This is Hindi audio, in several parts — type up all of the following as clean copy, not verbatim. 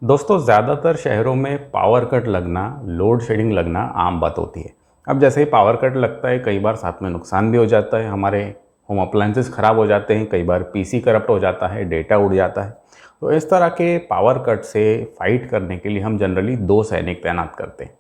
दोस्तों ज़्यादातर शहरों में पावर कट लगना, लोड शेडिंग लगना आम बात होती है। अब जैसे ही पावर कट लगता है कई बार साथ में नुकसान भी हो जाता है, हमारे होम अप्लायंसेस ख़राब हो जाते हैं, कई बार पीसी करप्ट हो जाता है, डेटा उड़ जाता है। तो इस तरह के पावर कट से फाइट करने के लिए हम जनरली दो सैनिक तैनात करते हैं।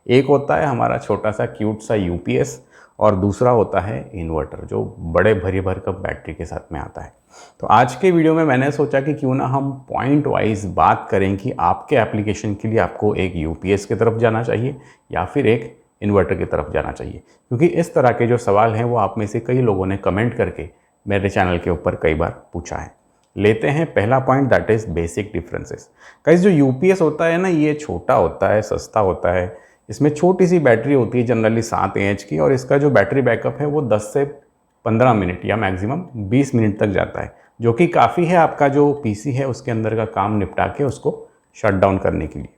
एक होता है हमारा छोटा सा क्यूट सा यूपीएस और दूसरा होता है इन्वर्टर जो बड़े भरी भरकम बैटरी के साथ में आता है। तो आज के वीडियो में मैंने सोचा कि क्यों ना हम पॉइंट वाइज बात करें कि आपके एप्लीकेशन के लिए आपको एक यूपीएस की तरफ जाना चाहिए या फिर एक इन्वर्टर की तरफ जाना चाहिए, क्योंकि इस तरह के जो सवाल हैं वो आप में से कई लोगों ने कमेंट करके मेरे चैनल के ऊपर कई बार पूछा है। लेते हैं पहला point, that is basic differences. Guys, जो यूपीएस होता है ना, ये छोटा होता है, सस्ता होता है। इसमें छोटी सी बैटरी होती है, जनरली 7 एएच की, और इसका जो बैटरी बैकअप है वो 10 से 15 मिनट या मैक्सिमम 20 मिनट तक जाता है, जो कि काफ़ी है आपका जो पीसी है उसके अंदर का काम निपटा के उसको शट डाउन करने के लिए।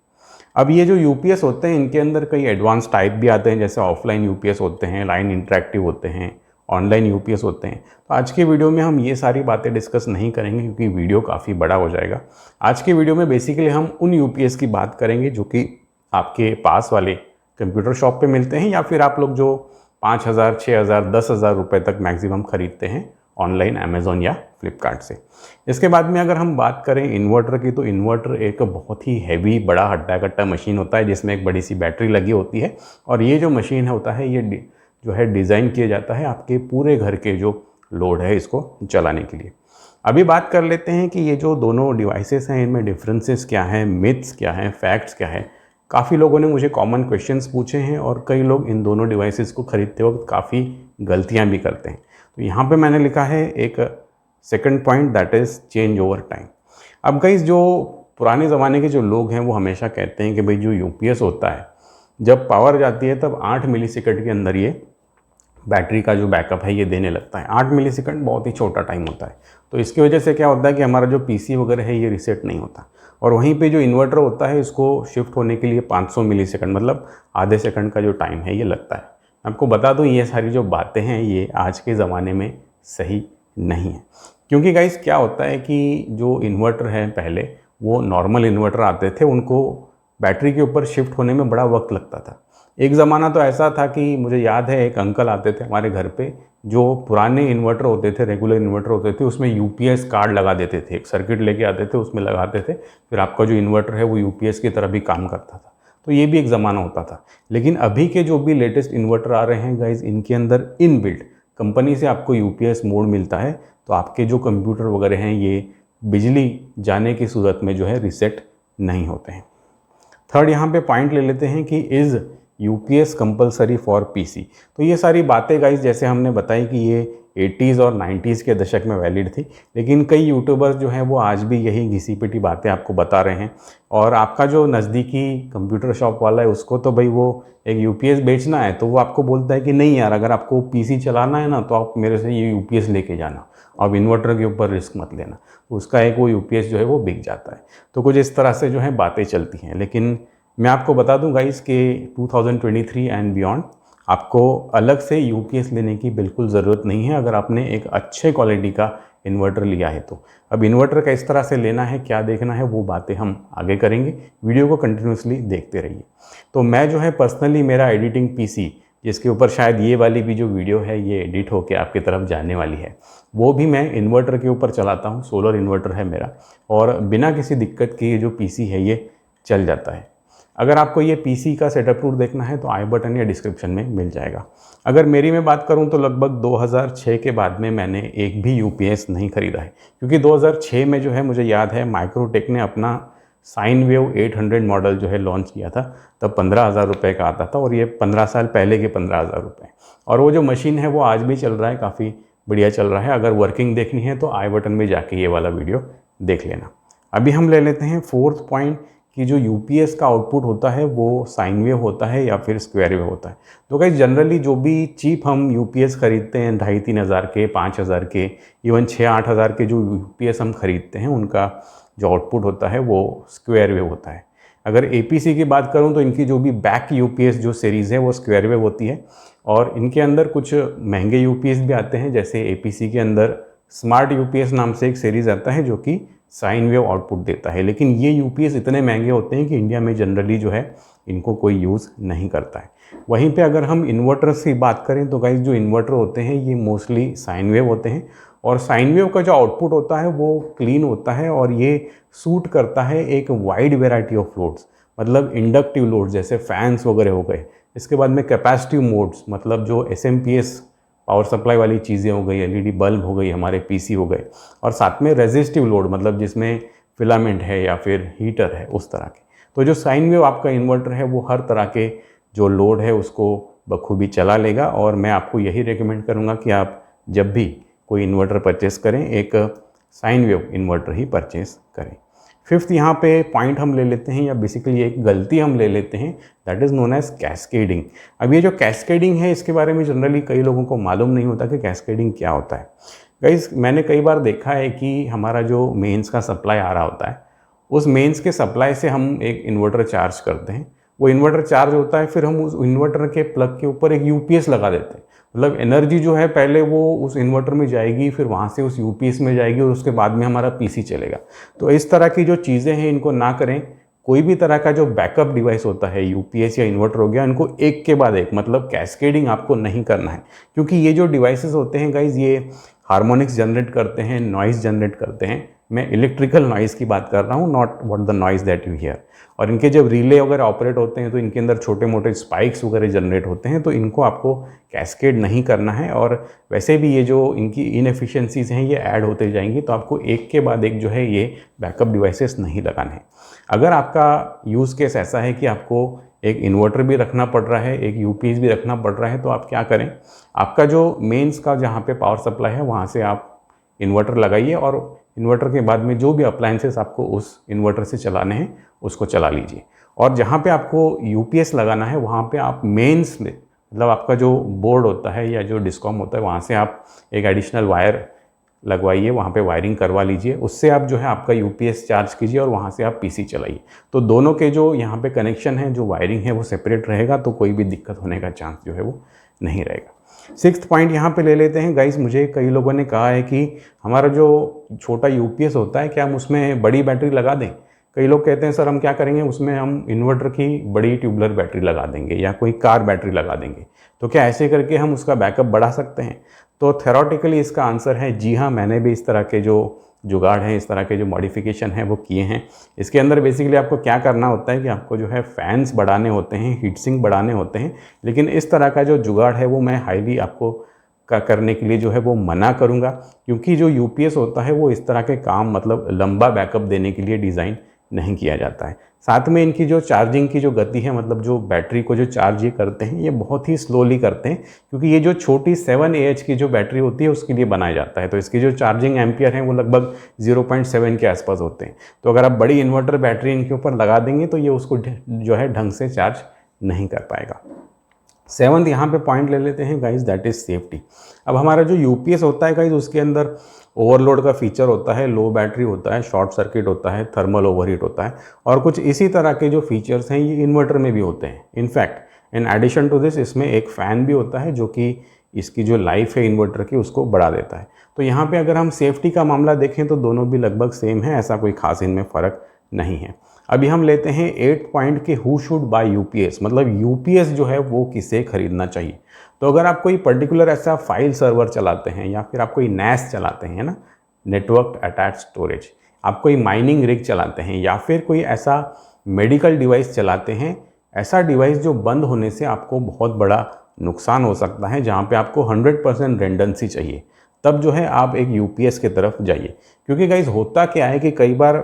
अब ये जो यूपीएस होते हैं इनके अंदर कई एडवांस टाइप भी आते हैं, जैसे ऑफलाइन यूपीएस होते हैं, लाइन इंटरेक्टिव होते हैं, ऑनलाइन यूपीएस होते हैं। तो आज के वीडियो में हम ये सारी बातें डिस्कस नहीं करेंगे क्योंकि वीडियो काफ़ी बड़ा हो जाएगा। आज के वीडियो में बेसिकली हम उन यूपीएस की बात करेंगे जो कि आपके पास वाले कंप्यूटर शॉप पे मिलते हैं, या फिर आप लोग जो 5,000, 6,000, 10,000 रुपये तक मैक्सिमम खरीदते हैं ऑनलाइन अमेज़ॉन या फ्लिपकार्ट से। इसके बाद में अगर हम बात करें इन्वर्टर की, तो इन्वर्टर एक बहुत ही हैवी बड़ा हट्टा कट्टा मशीन होता है जिसमें एक बड़ी सी बैटरी लगी होती है, और ये जो मशीन होता है ये जो है डिज़ाइन किया जाता है आपके पूरे घर के जो लोड है इसको चलाने के लिए। अभी बात कर लेते हैं कि ये जो दोनों डिवाइसेस हैं इनमें डिफरेंसेस क्या हैं, मिथ्स क्या हैं, फैक्ट्स क्या हैं। काफ़ी लोगों ने मुझे कॉमन क्वेश्चंस पूछे हैं और कई लोग इन दोनों डिवाइसेस को खरीदते वक्त काफ़ी गलतियां भी करते हैं। तो यहाँ पे मैंने लिखा है एक second point, that is change over time. अब गाइस, जो पुराने ज़माने के जो लोग हैं वो हमेशा कहते हैं कि भाई जो यूपीएस होता है जब पावर जाती है तब 8 मिलीसेकंड के अंदर ये बैटरी का जो बैकअप है ये देने लगता है। 8 मिलीसेकंड बहुत ही छोटा टाइम होता है। तो इसकी वजह से क्या होता है कि हमारा जो पीसी वगैरह है ये रीसेट नहीं होता, और वहीं पे जो इन्वर्टर होता है इसको शिफ्ट होने के लिए 500 मिलीसेकंड मतलब आधे सेकंड का जो टाइम है ये लगता है। आपको बता दूं ये सारी जो बातें हैं ये आज के ज़माने में सही नहीं है, क्योंकि गाइस क्या होता है कि जो इन्वर्टर है पहले वो नॉर्मल इन्वर्टर आते थे, उनको बैटरी के ऊपर शिफ्ट होने में बड़ा वक्त लगता था। एक ज़माना तो ऐसा था कि मुझे याद है एक अंकल आते थे हमारे घर पे, जो पुराने इन्वर्टर होते थे, रेगुलर इन्वर्टर होते थे, उसमें यूपीएस कार्ड लगा देते थे, एक सर्किट लेके आते थे, उसमें लगाते थे, फिर आपका जो इन्वर्टर है वो यूपीएस की तरह भी काम करता था। तो ये भी एक ज़माना होता था। लेकिन अभी के जो भी लेटेस्ट इन्वर्टर आ रहे हैं गाइज, इनके अंदर इनबिल्ट कंपनी से आपको यूपीएस मोड मिलता है, तो आपके जो कंप्यूटर वगैरह हैं ये बिजली जाने की सूरत में जो है रीसेट नहीं होते हैं। थर्ड यहाँ पे पॉइंट ले लेते हैं कि is UPS compulsory for PC. तो ये सारी बातें गाइस जैसे हमने बताई कि ये 80s और 90s के दशक में वैलिड थी, लेकिन कई यूट्यूबर्स जो हैं वो आज भी यही घिसी पिटी बातें आपको बता रहे हैं। और आपका जो नज़दीकी कंप्यूटर शॉप वाला है उसको तो भाई वो एक यूपीएस बेचना है, तो वो आपको बोलता है कि नहीं यार, अगर आपको पीसी चलाना है ना तो आप मेरे से ये यूपीएस लेके जाना, अब इन्वर्टर के ऊपर रिस्क मत लेना। उसका एक वो यूपीएस जो है वो बिक जाता है। तो कुछ इस तरह से जो है बातें चलती हैं। लेकिन मैं आपको बता दूं गाइस कि 2023 एंड बियॉन्ड आपको अलग से यूपीएस लेने की बिल्कुल ज़रूरत नहीं है, अगर आपने एक अच्छे क्वालिटी का इन्वर्टर लिया है तो। अब इन्वर्टर का इस तरह से लेना है, क्या देखना है, वो बातें हम आगे करेंगे। वीडियो को कंटिन्यूसली देखते रहिए। तो मैं जो है पर्सनली मेरा एडिटिंग पीसी, जिसके ऊपर शायद ये वाली भी जो वीडियो है ये एडिट होकर आपकी तरफ जाने वाली है, वो भी मैं इन्वर्टर के ऊपर चलाता हूँ। सोलर इन्वर्टर है मेरा, और बिना किसी दिक्कत के ये जो पीसी है ये चल जाता है। अगर आपको ये पीसी का सेटअप टूर देखना है तो आई बटन या डिस्क्रिप्शन में मिल जाएगा। अगर मेरी मैं बात करूं तो लगभग 2006 के बाद में मैंने एक भी यूपीएस नहीं खरीदा है, क्योंकि 2006 में जो है मुझे याद है माइक्रोटेक ने अपना साइन वेव 800 मॉडल जो है लॉन्च किया था। तब 15,000 रुपये का आता था, और ये 15 साल पहले के 15,000 रुपये। और वो जो मशीन है वो आज भी चल रहा है, काफ़ी बढ़िया चल रहा है। अगर वर्किंग देखनी है तो आई बटन में जाके ये वाला वीडियो देख लेना। अभी हम ले लेते हैं फोर्थ पॉइंट कि जो यूपीएस का आउटपुट होता है वो साइन वेव होता है या फिर स्क्वायर वेव होता है। तो गाइस जनरली जो भी चीप हम यूपीएस खरीदते हैं 2,500-3 हज़ार के, 5,000 के, इवन 6-8 हज़ार के जो यूपीएस हम खरीदते हैं उनका जो आउटपुट होता है वो स्क्वायर वेव होता है। अगर एपीसी की बात करूं तो इनकी जो भी बैक यूपीएस जो सीरीज़ है वो स्क्वायर वेव होती है, और इनके अंदर कुछ महंगे यूपीएस भी आते हैं। जैसे एपीसी के अंदर स्मार्ट यूपीएस नाम से एक सीरीज़ आता है जो कि साइन वेव आउटपुट देता है। लेकिन ये यूपीएस इतने महंगे होते हैं कि इंडिया में जनरली जो है इनको कोई यूज़ नहीं करता है। वहीं पे अगर हम इन्वर्टर्स की बात करें तो गाइस जो इन्वर्टर होते हैं ये मोस्टली साइन वेव होते हैं, और साइन वेव का जो आउटपुट होता है वो क्लीन होता है और ये सूट करता है एक वाइड वेराइटी ऑफ लोड्स, मतलब इंडक्टिव लोड्स जैसे फैंस वगैरह हो गए। इसके बाद में कैपेसिटिव मोड्स, मतलब जो एसएमपीएस पावर सप्लाई वाली चीज़ें हो गई, एलईडी बल्ब हो गई, हमारे पीसी हो गए, और साथ में रेजिस्टिव लोड मतलब जिसमें फिलामेंट है या फिर हीटर है उस तरह के। तो जो साइन वेव आपका इन्वर्टर है वो हर तरह के जो लोड है उसको बखूबी चला लेगा, और मैं आपको यही रेकमेंड करूँगा कि आप जब भी कोई इन्वर्टर परचेस करें एक साइन वेव इन्वर्टर ही परचेस करें। फिफ्थ यहाँ पे पॉइंट हम ले लेते हैं, या बेसिकली एक गलती हम ले लेते हैं, that is known as cascading. अब ये जो कैस्केडिंग है इसके बारे में जनरली कई लोगों को मालूम नहीं होता कि कैस्केडिंग क्या होता है। गाइस मैंने कई बार देखा है कि हमारा जो मेंस का सप्लाई आ रहा होता है उस मेंस के सप्लाई से हम एक इन्वर्टर चार्ज करते हैं, वो इन्वर्टर चार्ज होता है, फिर हम उस इन्वर्टर के प्लग के ऊपर एक यूपीएस लगा देते हैं। मतलब एनर्जी जो है पहले वो उस इन्वर्टर में जाएगी, फिर वहाँ से उस यूपीएस में जाएगी और उसके बाद में हमारा पीसी चलेगा। तो इस तरह की जो चीज़ें हैं इनको ना करें। कोई भी तरह का जो बैकअप डिवाइस होता है, यूपीएस या इन्वर्टर हो गया, इनको एक के बाद एक मतलब कैस्केडिंग आपको नहीं करना है, क्योंकि ये जो डिवाइसेस होते हैं गाइज ये हार्मोनिक्स जनरेट करते हैं, नॉइज़ जनरेट करते हैं। मैं इलेक्ट्रिकल नॉइज़ की बात कर रहा हूँ, not what the noise that you here. और इनके जब रिले वगैरह ऑपरेट होते हैं तो इनके अंदर छोटे मोटे स्पाइक्स वगैरह जनरेट होते हैं, तो इनको आपको कैस्केड नहीं करना है। और वैसे भी ये जो इनकी इनएफिशिएंसीज हैं ये ऐड होते जाएंगी, तो आपको एक के बाद एक जो है ये बैकअप डिवाइसेस नहीं लगाने हैं। अगर आपका यूज़ केस ऐसा है कि आपको एक इन्वर्टर भी रखना पड़ रहा है, एक यूपीएस भी रखना पड़ रहा है, तो आप क्या करें, आपका जो मेंस का जहाँ पे पावर सप्लाई है वहाँ से आप इन्वर्टर लगाइए, और इन्वर्टर के बाद में जो भी अप्लायंसेस आपको उस इन्वर्टर से चलाने हैं उसको चला लीजिए। और जहाँ पे आपको यूपीएस लगाना है वहाँ पे आप मेंस में, मतलब आपका जो बोर्ड होता है या जो डिस्कॉम होता है वहाँ से आप एक एडिशनल वायर लगवाइए, वहाँ पे वायरिंग करवा लीजिए, उससे आप जो है आपका यूपीएस चार्ज कीजिए और वहाँ से आप पीसी चलाइए। तो दोनों के जो यहाँ पे कनेक्शन है, जो वायरिंग है वो सेपरेट रहेगा, तो कोई भी दिक्कत होने का चांस जो है वो नहीं रहेगा। सिक्स्थ पॉइंट यहाँ पे ले लेते हैं गाइस। मुझे कई लोगों ने कहा है कि हमारा जो छोटा यूपीएस होता है क्या हम उसमें बड़ी बैटरी लगा दें। कई लोग कहते हैं सर हम क्या करेंगे, उसमें हम इन्वर्टर की बड़ी ट्यूबुलर बैटरी लगा देंगे या कोई कार बैटरी लगा देंगे, तो क्या ऐसे करके हम उसका बैकअप बढ़ा सकते हैं। तो थ्योरेटिकली इसका आंसर है जी हाँ, मैंने भी इस तरह के जो जुगाड़ हैं, इस तरह के जो मॉडिफिकेशन है वो किए हैं। इसके अंदर बेसिकली आपको क्या करना होता है कि आपको जो है फैंस बढ़ाने होते हैं, हीट सिंक बढ़ाने होते हैं, लेकिन इस तरह का जो जुगाड़ है वो मैं हाईली आपको करने के लिए जो है वो मना करूँगा, क्योंकि जो यूपीएस होता है वो इस तरह के काम मतलब लंबा बैकअप देने के लिए डिज़ाइन नहीं किया जाता है। साथ में इनकी जो चार्जिंग की जो गति है, मतलब जो बैटरी को जो चार्ज ये करते हैं ये बहुत ही स्लोली करते हैं, क्योंकि ये जो छोटी 7Ah की जो बैटरी होती है उसके लिए बनाया जाता है। तो इसकी जो चार्जिंग एम्पियर है वो लगभग 0.7 के आसपास होते हैं। तो अगर आप बड़ी इन्वर्टर बैटरी इनके ऊपर लगा देंगे तो ये उसको जो है ढंग से चार्ज नहीं कर पाएगा। सेवंथ यहाँ पे पॉइंट ले लेते हैं गाइज, दैट इज़ सेफ्टी। अब हमारा जो यूपीएस होता है गाइज उसके अंदर ओवरलोड का फीचर होता है, लो बैटरी होता है, शॉर्ट सर्किट होता है, थर्मल ओवरहीट होता है, और कुछ इसी तरह के जो फीचर्स हैं ये इन्वर्टर में भी होते हैं। In fact in addition to this इसमें एक फ़ैन भी होता है जो कि इसकी जो लाइफ है इन्वर्टर की उसको बढ़ा देता है। तो यहाँ पे अगर हम सेफ्टी का मामला देखें तो दोनों भी लगभग सेम है, ऐसा कोई खास इनमें फ़र्क नहीं है। अभी हम लेते हैं 8 पॉइंट के हु शुड बाय यूपीएस, मतलब यूपीएस जो है वो किसे खरीदना चाहिए। तो अगर आप कोई पर्टिकुलर ऐसा फाइल सर्वर चलाते हैं या फिर आप कोई NAS चलाते हैं ना, नेटवर्क अटैच्ड स्टोरेज, आप कोई माइनिंग रिग चलाते हैं या फिर कोई ऐसा मेडिकल डिवाइस चलाते हैं, ऐसा डिवाइस जो बंद होने से आपको बहुत बड़ा नुकसान हो सकता है, जहाँ पे आपको 100% रेंडेंसी चाहिए, तब जो है आप एक यूपीएस की तरफ जाइए। क्योंकि गाइस होता क्या है कि कई बार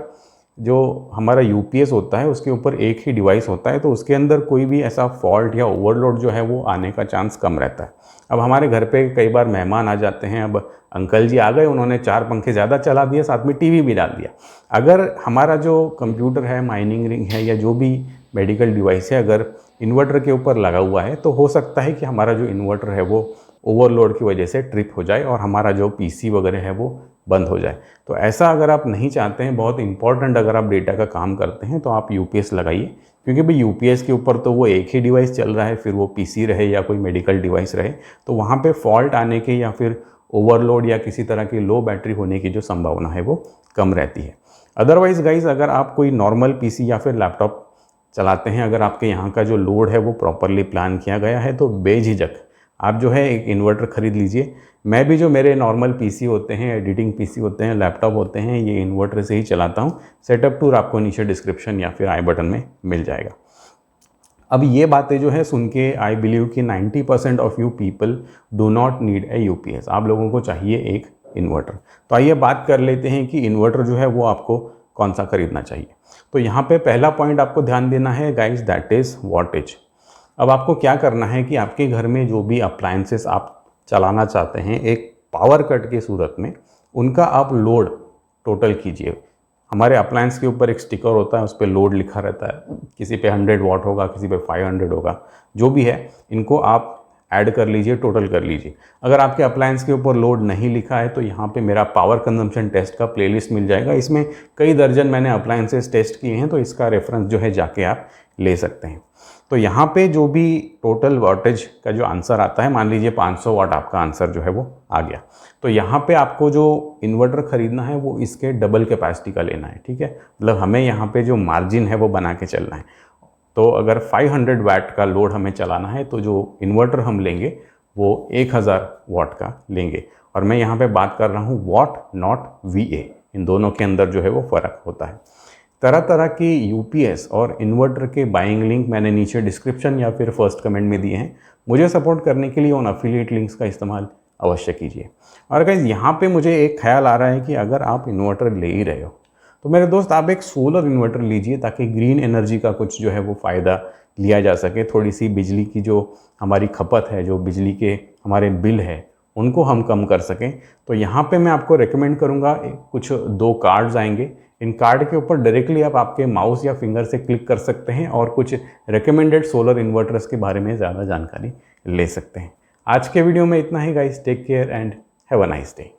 जो हमारा यूपीएस होता है उसके ऊपर एक ही डिवाइस होता है, तो उसके अंदर कोई भी ऐसा फॉल्ट या ओवरलोड जो है वो आने का चांस कम रहता है। अब हमारे घर पे कई बार मेहमान आ जाते हैं, अब अंकल जी आ गए, उन्होंने 4 पंखे ज़्यादा चला दिए, साथ में टीवी भी डाल दिया। अगर हमारा जो कंप्यूटर है, माइनिंग रिंग है या जो भी मेडिकल डिवाइस है अगर इन्वर्टर के ऊपर लगा हुआ है, तो हो सकता है कि हमारा जो इन्वर्टर है वो ओवरलोड की वजह से ट्रिप हो जाए और हमारा जो पीसी वगैरह है वो बंद हो जाए। तो ऐसा अगर आप नहीं चाहते हैं, बहुत इंपॉर्टेंट अगर आप डेटा का काम करते हैं, तो आप यूपीएस लगाइए, क्योंकि भाई यूपीएस के ऊपर तो वो एक ही डिवाइस चल रहा है, फिर वो पीसी रहे या कोई मेडिकल डिवाइस रहे, तो वहाँ पे फॉल्ट आने के या फिर ओवरलोड या किसी तरह की लो बैटरी होने की जो संभावना है वो कम रहती है। अदरवाइज़ गाइज अगर आप कोई नॉर्मल पीसी या फिर लैपटॉप चलाते हैं, अगर आपके यहाँ का जो लोड है वो प्रॉपरली प्लान किया गया है, तो बेझिझक आप जो है एक इन्वर्टर ख़रीद लीजिए। मैं भी जो मेरे नॉर्मल पीसी होते हैं, एडिटिंग पीसी होते हैं, लैपटॉप होते हैं, ये इन्वर्टर से ही चलाता हूँ। सेटअप टूर आपको नीचे डिस्क्रिप्शन या फिर आई बटन में मिल जाएगा। अब ये बातें जो है सुन के आई बिलीव कि 90% of you people do not need a UPS. आप लोगों को चाहिए एक इन्वर्टर। तो आइए बात कर लेते हैं कि इन्वर्टर जो है वो आपको कौन सा खरीदना चाहिए। तो यहाँ पे पहला पॉइंट आपको ध्यान देना है गाइस, दैट इज़ वॉटेज। अब आपको क्या करना है कि आपके घर में जो भी अप्लायंसेस आप चलाना चाहते हैं एक पावर कट की सूरत में, उनका आप लोड टोटल कीजिए। हमारे अप्लायंस के ऊपर एक स्टिकर होता है, उस पर लोड लिखा रहता है। किसी पे 100 वाट होगा, किसी पे 500 होगा, जो भी है इनको आप ऐड कर लीजिए, टोटल कर लीजिए। अगर आपके अप्लायंस के ऊपर लोड नहीं लिखा है तो यहाँ पे मेरा पावर कंजम्पशन टेस्ट का प्लेलिस्ट मिल जाएगा। इसमें कई दर्जन मैंने अप्लायंसेस टेस्ट किए हैं, तो इसका रेफरेंस जो है जाके आप ले सकते हैं। तो यहाँ पे जो भी टोटल वाटेज का जो आंसर आता है, मान लीजिए 500 वाट आपका आंसर जो है वो आ गया, तो यहाँ पे आपको जो इन्वर्टर ख़रीदना है वो इसके डबल कैपेसिटी का लेना है, ठीक है। मतलब हमें यहाँ पे जो मार्जिन है वो बना के चलना है। तो अगर 500 वाट का लोड हमें चलाना है तो जो इन्वर्टर हम लेंगे वो 1000 वाट का लेंगे। और मैं यहाँ पे बात कर रहा हूँ वाट, नॉट VA। इन दोनों के अंदर जो है वो फ़र्क होता है। तरह तरह की यूपीएस और इन्वर्टर के बाइंग लिंक मैंने नीचे डिस्क्रिप्शन या फिर फर्स्ट कमेंट में दिए हैं। मुझे सपोर्ट करने के लिए उन अफिलिएट लिंक्स का इस्तेमाल अवश्य कीजिए। और गाइस यहाँ पे मुझे एक ख्याल आ रहा है कि अगर आप इन्वर्टर ले ही रहे हो तो मेरे दोस्त आप एक सोलर इन्वर्टर लीजिए, ताकि ग्रीन एनर्जी का कुछ जो है वो फ़ायदा लिया जा सके। थोड़ी सी बिजली की जो हमारी खपत है, जो बिजली के हमारे बिल है, उनको हम कम कर सकें। तो यहाँ पे मैं आपको रेकमेंड करूँगा, कुछ 2 कार्ड्स आएंगे। इन कार्ड के ऊपर डायरेक्टली आप आपके माउस या फिंगर से क्लिक कर सकते हैं और कुछ रिकमेंडेड सोलर इन्वर्टर्स के बारे में ज़्यादा जानकारी ले सकते हैं। आज के वीडियो में इतना ही guys. Take care and have a nice day.